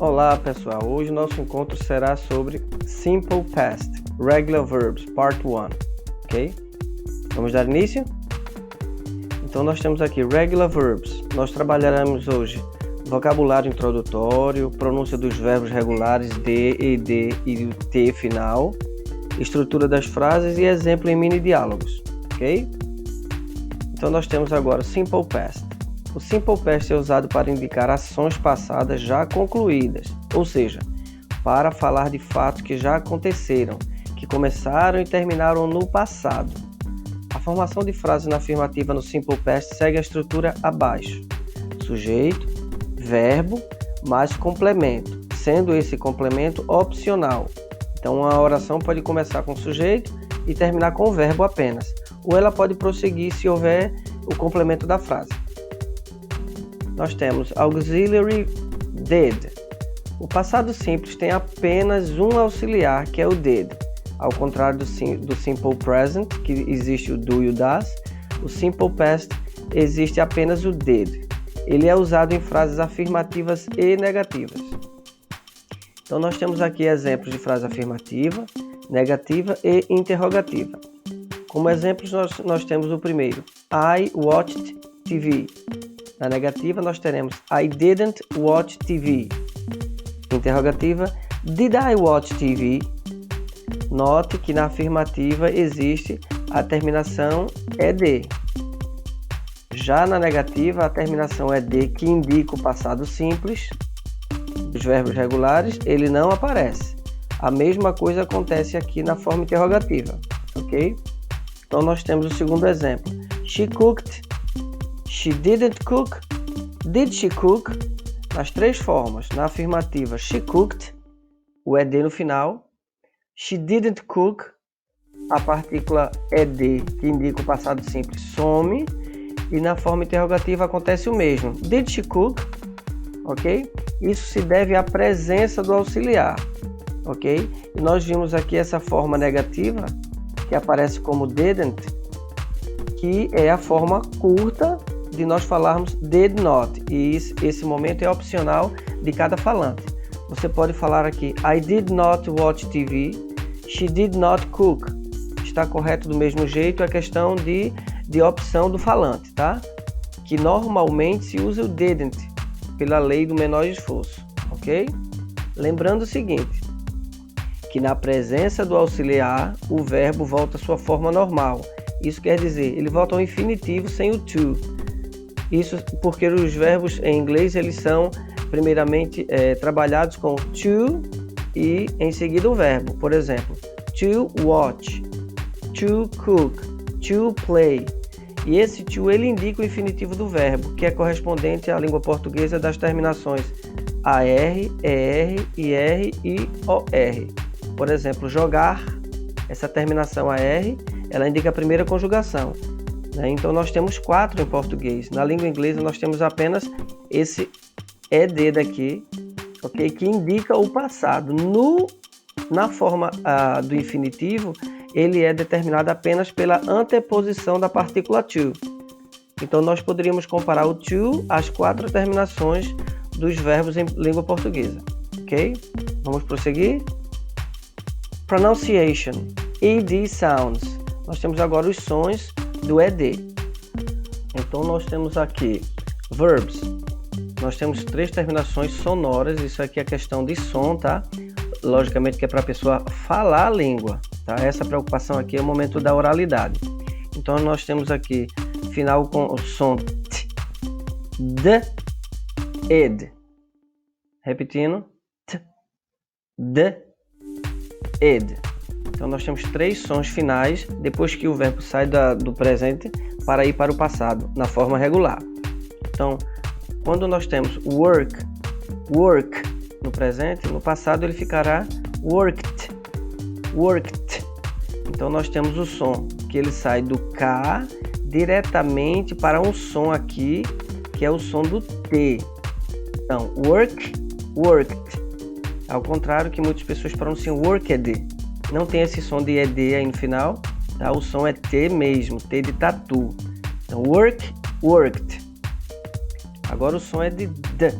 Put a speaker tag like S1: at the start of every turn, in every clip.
S1: Olá pessoal, hoje nosso encontro será sobre Simple Past, Regular Verbs, Part 1, ok? Vamos dar início? Então nós temos aqui Regular Verbs, nós trabalharemos hoje vocabulário introdutório, pronúncia dos verbos regulares de, ed e o t final, estrutura das frases e exemplo em mini diálogos, ok? Então nós temos agora Simple Past. O Simple Past é usado para indicar ações passadas já concluídas, ou seja, para falar de fatos que já aconteceram, que começaram e terminaram no passado. A formação de frases na afirmativa no Simple Past segue a estrutura abaixo: sujeito, verbo, mais complemento, sendo esse complemento opcional. Então, uma oração pode começar com sujeito e terminar com o verbo apenas, ou ela pode prosseguir se houver o complemento da frase. Nós temos auxiliary did. O passado simples tem apenas um auxiliar, que é o did. Ao contrário do simple present, que existe o do e o das, o simple past existe apenas o did. Ele é usado em frases afirmativas e negativas. Então nós temos aqui exemplos de frase afirmativa, negativa e interrogativa. Como exemplos nós temos o primeiro: I watched TV. Na negativa, nós teremos I didn't watch TV. Interrogativa, Did I watch TV? Note que na afirmativa existe a terminação ED. Já na negativa, a terminação ED, que indica o passado simples dos verbos regulares, ele não aparece. A mesma coisa acontece aqui na forma interrogativa, ok? Então nós temos o segundo exemplo. She cooked. She didn't cook. Did she cook? Nas três formas. Na afirmativa, she cooked, o ED no final. She didn't cook, a partícula ED, que indica o passado simples, some. E na forma interrogativa acontece o mesmo. Did she cook? Ok? Isso se deve à presença do auxiliar. Ok? E nós vimos aqui essa forma negativa, que aparece como didn't, que é a forma curta de nós falarmos did not, e esse momento é opcional de cada falante. Você pode falar aqui I did not watch TV, she did not cook. Está correto do mesmo jeito, é questão de opção do falante, tá? Que normalmente se usa o didn't, pela lei do menor esforço, ok? Lembrando o seguinte, que na presença do auxiliar, o verbo volta à sua forma normal. Isso quer dizer, ele volta ao infinitivo sem o to. Isso porque os verbos em inglês eles são primeiramente trabalhados com to e em seguida o verbo. Por exemplo, to watch, to cook, to play. E esse to ele indica o infinitivo do verbo, que é correspondente à língua portuguesa das terminações AR, ER, IR e OR. Por exemplo, jogar, essa terminação AR, ela indica a primeira conjugação. Então nós temos 4 em português. Na língua inglesa nós temos apenas esse ED daqui, ok? Que indica o passado. Na forma do infinitivo, ele é determinado apenas pela anteposição da partícula to. Então nós poderíamos comparar o to às 4 terminações dos verbos em língua portuguesa, ok? Vamos prosseguir. Pronunciation, ED sounds. Nós temos agora os sons do ED. Então nós temos aqui verbs. Nós temos 3 terminações sonoras. Isso aqui é questão de som, tá? Logicamente que é para a pessoa falar a língua, tá? Essa preocupação aqui é o momento da oralidade. Então nós temos aqui final com o som t, d, ed. Repetindo, t, d, ed. Então nós temos 3 sons finais depois que o verbo sai do presente para ir para o passado, na forma regular. Então, quando nós temos work no presente, no passado ele ficará worked. Então nós temos o som que ele sai do K diretamente para um som aqui, que é o som do T. Então, worked. Ao contrário que muitas pessoas pronunciam worked. Não tem esse som de ED aí no final, tá? O som é T mesmo, T de tatu. Então, worked. Agora o som é de D,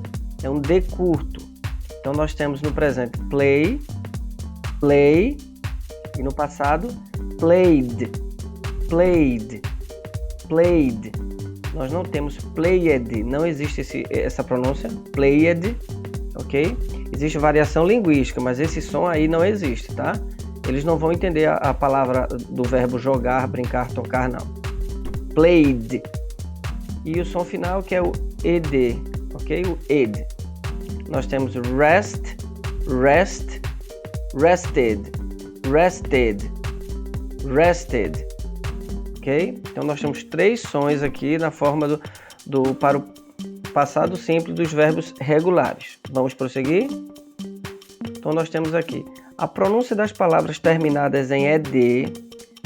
S1: é um D curto. Então nós temos no presente play, play, e no passado played, played, played. Nós não temos played, não existe essa pronúncia, played, ok? Existe variação linguística, mas esse som aí não existe, tá? Eles não vão entender a palavra do verbo jogar, brincar, tocar, não. Played. E o som final que é o ed, ok? O ed. Nós temos rest, rest, rested, rested, rested, ok? Então nós temos 3 sons aqui na forma para o passado simples dos verbos regulares. Vamos prosseguir? Então nós temos aqui a pronúncia das palavras terminadas em ed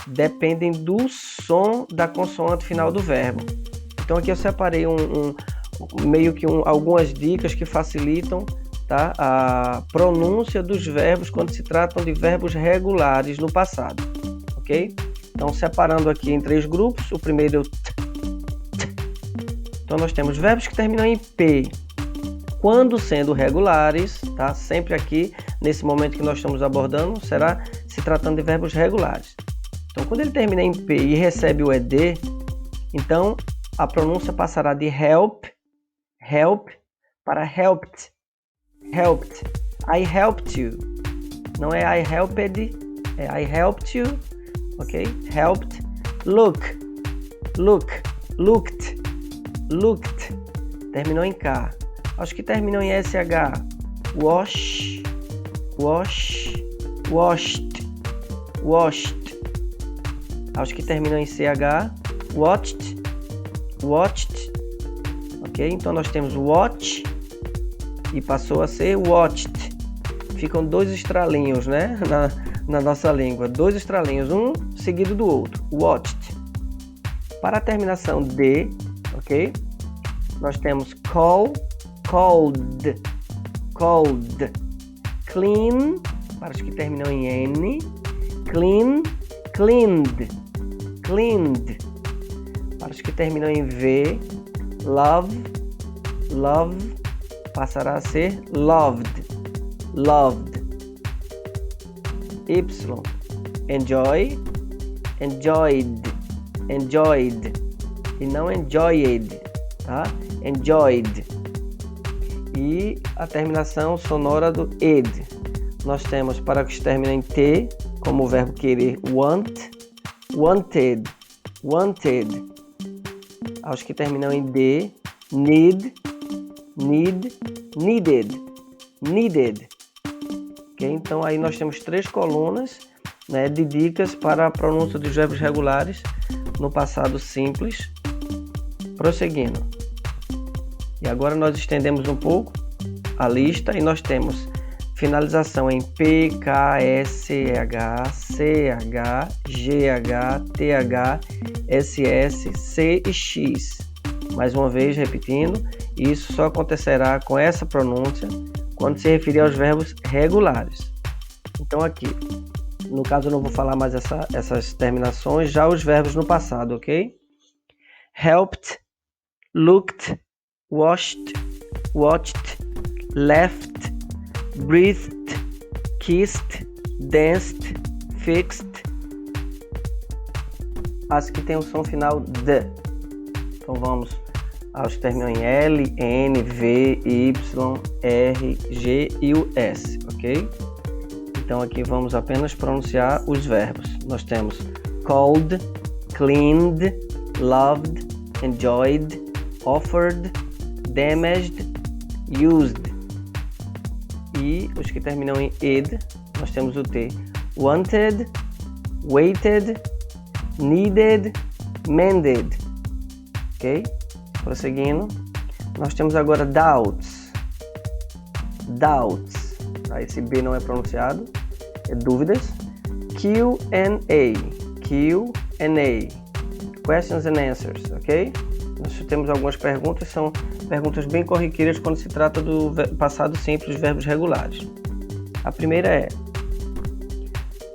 S1: dependem do som da consoante final do verbo. Então aqui eu separei algumas dicas que facilitam, tá, a pronúncia dos verbos quando se tratam de verbos regulares no passado, ok? Então separando aqui em 3 grupos, o primeiro é o t. Então nós temos verbos que terminam em P, quando sendo regulares, tá? Sempre aqui, nesse momento que nós estamos abordando, será se tratando de verbos regulares. Então quando ele termina em P e recebe o ED, então a pronúncia passará de help, help, para helped, helped. I helped you. Não é I helped, é I helped you, ok? Helped. Look, look, looked, looked. Terminou em K. Aos que terminam em SH, wash, wash, washed, washed. Aos que terminam em CH, watched, watched, ok? Então nós temos watch e passou a ser watched. Ficam 2 estralinhos, né? Na nossa língua, 2 estralinhos, um seguido do outro, watched. Para a terminação D, ok? Nós temos call, called, called, clean, para os que terminam em N, clean, cleaned, cleaned. Para os que terminam em V, love, love, passará a ser loved, loved. Y, enjoy, enjoyed, enjoyed. E não enjoyed, tá? Enjoyed. E a terminação sonora do ed. Nós temos para os que terminam em T, como o verbo querer, want, wanted, wanted. Aos que terminam em D, need, need, needed, needed. Okay? Então aí nós temos 3 colunas, né, de dicas para a pronúncia dos verbos regulares no passado simples. Prosseguindo. E agora nós estendemos um pouco a lista e nós temos finalização em P, K, S, H, CH, GH, TH, SS, C e X. Mais uma vez repetindo, isso só acontecerá com essa pronúncia quando se referir aos verbos regulares. Então aqui, no caso eu não vou falar mais essas terminações, já os verbos no passado, ok? Helped, looked, washed, watched, left, breathed, kissed, danced, fixed. As que tem o som final D. Então vamos aos que terminam em L, N, V, Y, R, G e o S, ok? Então aqui vamos apenas pronunciar os verbos. Nós temos called, cleaned, loved, enjoyed, offered, damaged, used. E os que terminam em ed, nós temos o T. Wanted, waited, needed, mended. Ok? Prosseguindo. Nós temos agora doubts. Doubts. Tá? Esse B não é pronunciado. É dúvidas. Q&A. Q&A. Questions and answers. Ok? Nós temos algumas perguntas, são perguntas bem corriqueiras quando se trata do passado simples dos verbos regulares. A primeira é: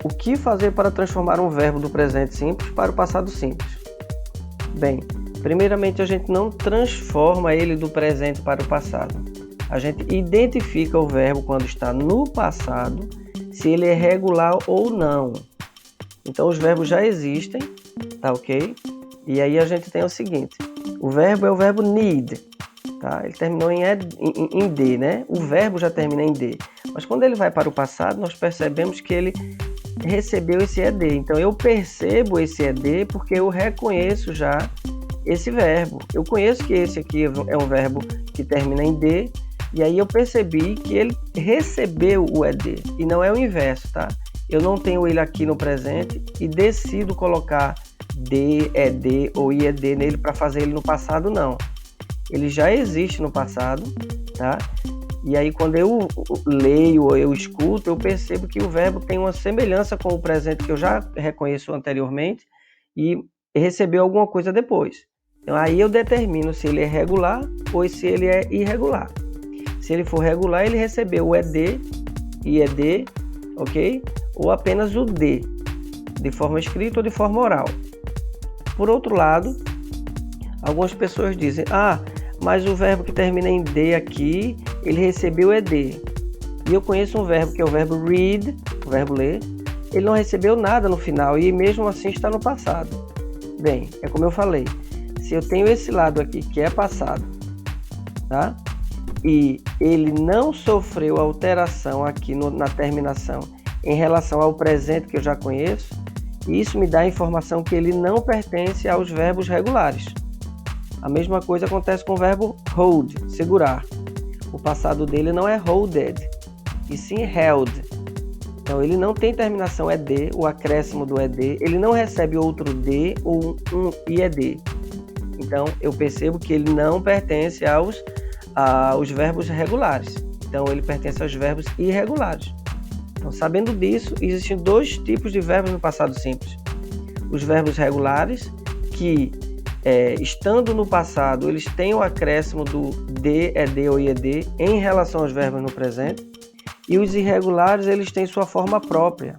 S1: o que fazer para transformar um verbo do presente simples para o passado simples? Bem, primeiramente a gente não transforma ele do presente para o passado. A gente identifica o verbo quando está no passado, se ele é regular ou não. Então os verbos já existem, tá ok? E aí a gente tem o seguinte, o verbo é o verbo need, tá? Ele terminou em D, né? O verbo já termina em D. Mas quando ele vai para o passado, nós percebemos que ele recebeu esse ED. Então eu percebo esse ED porque eu reconheço já esse verbo. Eu conheço que esse aqui é um verbo que termina em D, e aí eu percebi que ele recebeu o ED, e não é o inverso, tá? Eu não tenho ele aqui no presente e decido colocar D, ED ou IED nele para fazer ele no passado, não. Ele já existe no passado, tá? E aí quando eu leio ou eu escuto, eu percebo que o verbo tem uma semelhança com o presente que eu já reconheço anteriormente e recebeu alguma coisa depois. Então aí eu determino se ele é regular ou se ele é irregular. Se ele for regular, ele recebeu o ED, IED, ok? Ou apenas o D, de forma escrita ou de forma oral. Por outro lado, algumas pessoas dizem, mas o verbo que termina em D aqui, ele recebeu ED. E eu conheço um verbo que é o verbo read, o verbo ler, ele não recebeu nada no final e mesmo assim está no passado. Bem, é como eu falei, se eu tenho esse lado aqui que é passado, tá? E ele não sofreu alteração aqui na terminação em relação ao presente que eu já conheço, isso me dá a informação que ele não pertence aos verbos regulares. A mesma coisa acontece com o verbo hold, segurar. O passado dele não é holded, e sim held. Então ele não tem terminação ED, o acréscimo do ED, ele não recebe outro D ou um IED. Então eu percebo que ele não pertence aos verbos regulares. Então ele pertence aos verbos irregulares. Então, sabendo disso, existem dois tipos de verbos no passado simples. Os verbos regulares, que estando no passado, eles têm o acréscimo do D, ED ou IED em relação aos verbos no presente. E os irregulares, eles têm sua forma própria.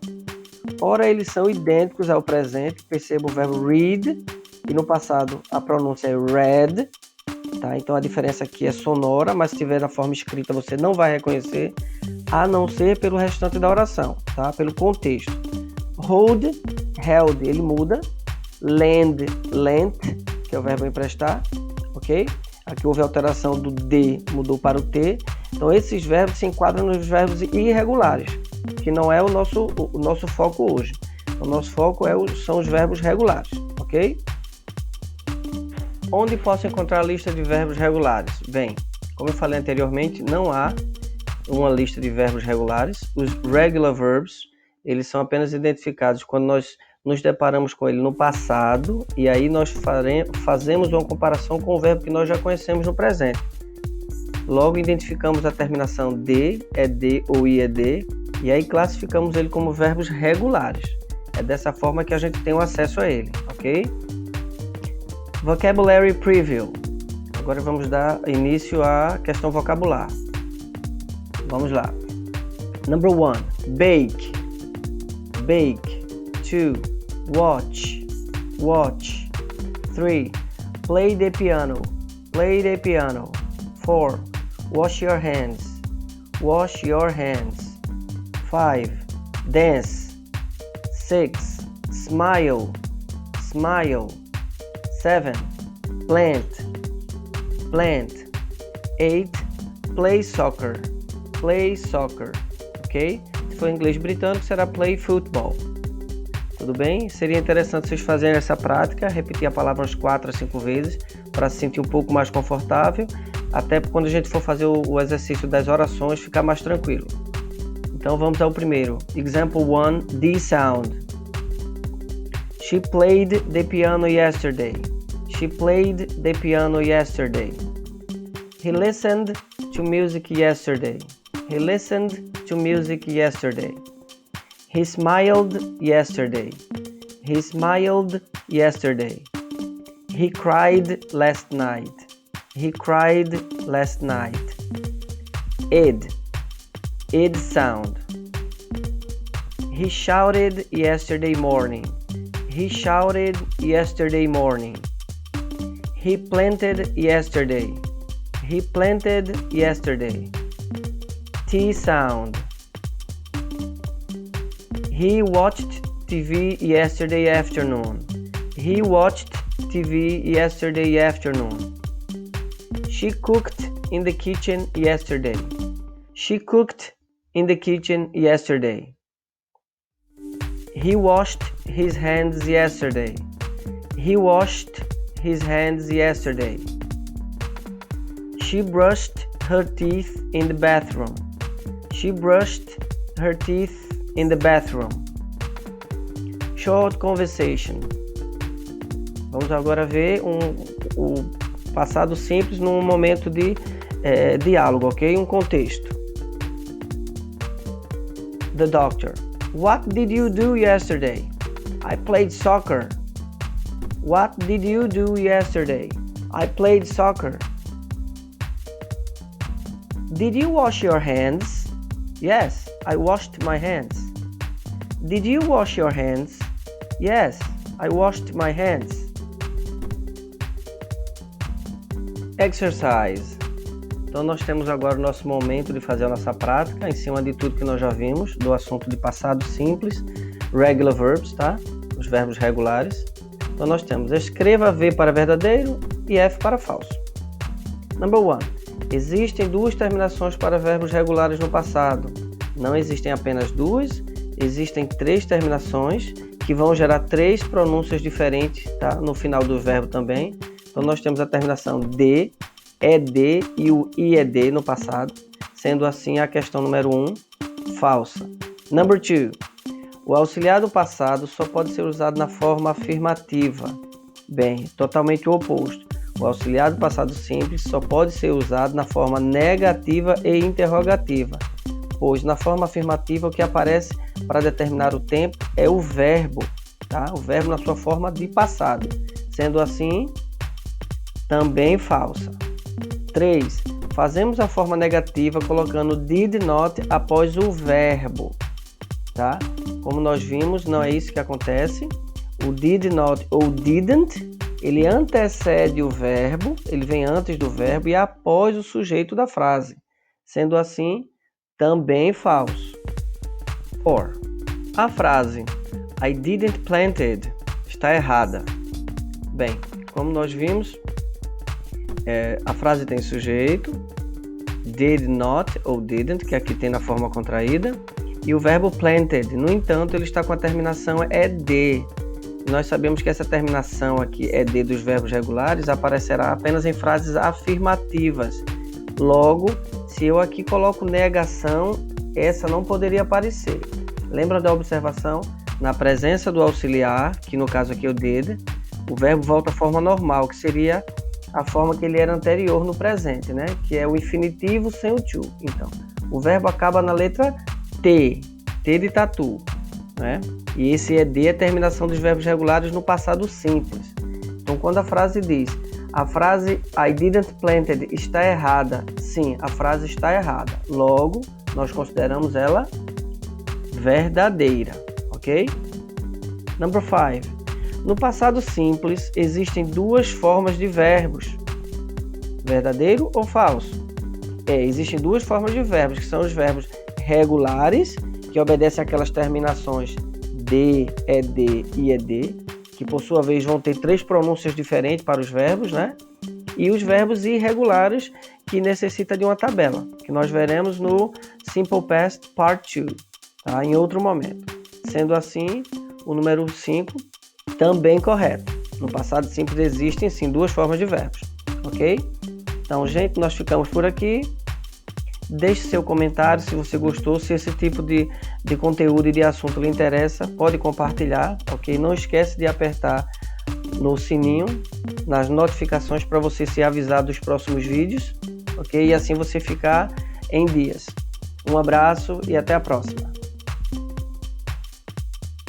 S1: Ora, eles são idênticos ao presente, perceba o verbo read, e no passado a pronúncia é read, tá? Então a diferença aqui é sonora, mas se tiver na forma escrita você não vai reconhecer, a não ser pelo restante da oração, tá? Pelo contexto. Hold, held, ele muda. Lend, lent, que é o verbo emprestar, ok? Aqui houve alteração do D, mudou para o T. Então esses verbos se enquadram nos verbos irregulares, que não é o nosso foco hoje. O nosso foco são os verbos regulares, ok? Onde posso encontrar a lista de verbos regulares? Bem, como eu falei anteriormente, não há uma lista de verbos regulares. Os regular verbs, eles são apenas identificados quando nós nos deparamos com ele no passado, e aí nós fazemos uma comparação com o verbo que nós já conhecemos no presente. Logo identificamos a terminação D, ED ou IED, e aí classificamos ele como verbos regulares. É dessa forma que a gente tem o acesso a ele, ok? Vocabulary Preview. Agora vamos dar início à questão vocabular. Vamos lá. Number 1, bake. Bake. 2, watch. Watch. 3, play the piano. Play the piano. 4, wash your hands. Wash your hands. 5, dance. 6, smile. Smile. 7, plant. Plant. 8, play soccer. Play soccer. Ok? Se for em inglês britânico, será play football. Tudo bem? Seria interessante vocês fazerem essa prática, repetir a palavra umas 4 a 5 vezes, para se sentir um pouco mais confortável, até quando a gente for fazer o exercício das orações, ficar mais tranquilo. Então vamos ao primeiro. Example 1, D sound. She played the piano yesterday. She played the piano yesterday. He listened to music yesterday. He listened to music yesterday. He smiled yesterday. He smiled yesterday. He cried last night. He cried last night. Id. Id sound. He shouted yesterday morning. He shouted yesterday morning. He planted yesterday. He planted yesterday. T sound. He watched TV yesterday afternoon. He watched TV yesterday afternoon. She cooked in the kitchen yesterday. She cooked in the kitchen yesterday. He washed his hands yesterday. He washed his hands yesterday. She brushed her teeth in the bathroom. She brushed her teeth in the bathroom. Short conversation. Vamos agora ver o passado simples num momento de diálogo, ok? Um contexto. The doctor. What did you do yesterday? I played soccer. What did you do yesterday? I played soccer. Did you wash your hands? Yes, I washed my hands. Did you wash your hands? Yes, I washed my hands. Exercise. Então nós temos agora o nosso momento de fazer a nossa prática em cima de tudo que nós já vimos do assunto de passado simples, regular verbs, tá? Os verbos regulares. Então nós temos escreva V para verdadeiro e F para falso. Number 1. Existem duas terminações para verbos regulares no passado. Não existem apenas duas, existem três terminações que vão gerar três pronúncias diferentes, tá? No final do verbo também. Então nós temos a terminação D, ED e o IED no passado, sendo assim a questão número 1 falsa. Number 2. O auxiliar do passado só pode ser usado na forma afirmativa. Bem, totalmente o oposto. O auxiliar do passado simples só pode ser usado na forma negativa e interrogativa, pois na forma afirmativa o que aparece para determinar o tempo é o verbo, tá? O verbo na sua forma de passado. Sendo assim, também falsa. 3. Fazemos a forma negativa colocando did not após o verbo, tá? Como nós vimos, não é isso que acontece. O did not ou didn't, ele antecede o verbo, ele vem antes do verbo e após o sujeito da frase. Sendo assim, também falso. 4. A frase I didn't planted está errada. Bem, como nós vimos, a frase tem sujeito, did not ou didn't, que aqui tem na forma contraída, e o verbo planted, no entanto, ele está com a terminação ED. Nós sabemos que essa terminação aqui, ED, dos verbos regulares, aparecerá apenas em frases afirmativas. Logo, se eu aqui coloco negação, essa não poderia aparecer. Lembra da observação? Na presença do auxiliar, que no caso aqui é o did, o verbo volta à forma normal, que seria a forma que ele era anterior no presente, né? Que é o infinitivo sem o to. Então, o verbo acaba na letra T, T de tatu, né? E esse ED é a terminação dos verbos regulares no passado simples. Então, quando a frase diz, a frase I didn't planted está errada, sim, a frase está errada. Logo, nós consideramos ela verdadeira, ok? Number 5. No passado simples, existem duas formas de verbos. Verdadeiro ou falso? Existem duas formas de verbos, que são os verbos regulares, que obedecem àquelas terminações D, ED e ED, que por sua vez vão ter três pronúncias diferentes para os verbos, né? E os verbos irregulares, que necessitam de uma tabela, que nós veremos no Simple Past Part 2, tá? Em outro momento. Sendo assim, o número 5 também correto. No passado simples existem sim duas formas de verbos, ok? Então, gente, nós ficamos por aqui. Deixe seu comentário se você gostou, se esse tipo de conteúdo e de assunto lhe interessa, pode compartilhar, ok? Não esquece de apertar no sininho, nas notificações para você ser avisado dos próximos vídeos, ok? E assim você ficar em dias. Um abraço e até a próxima.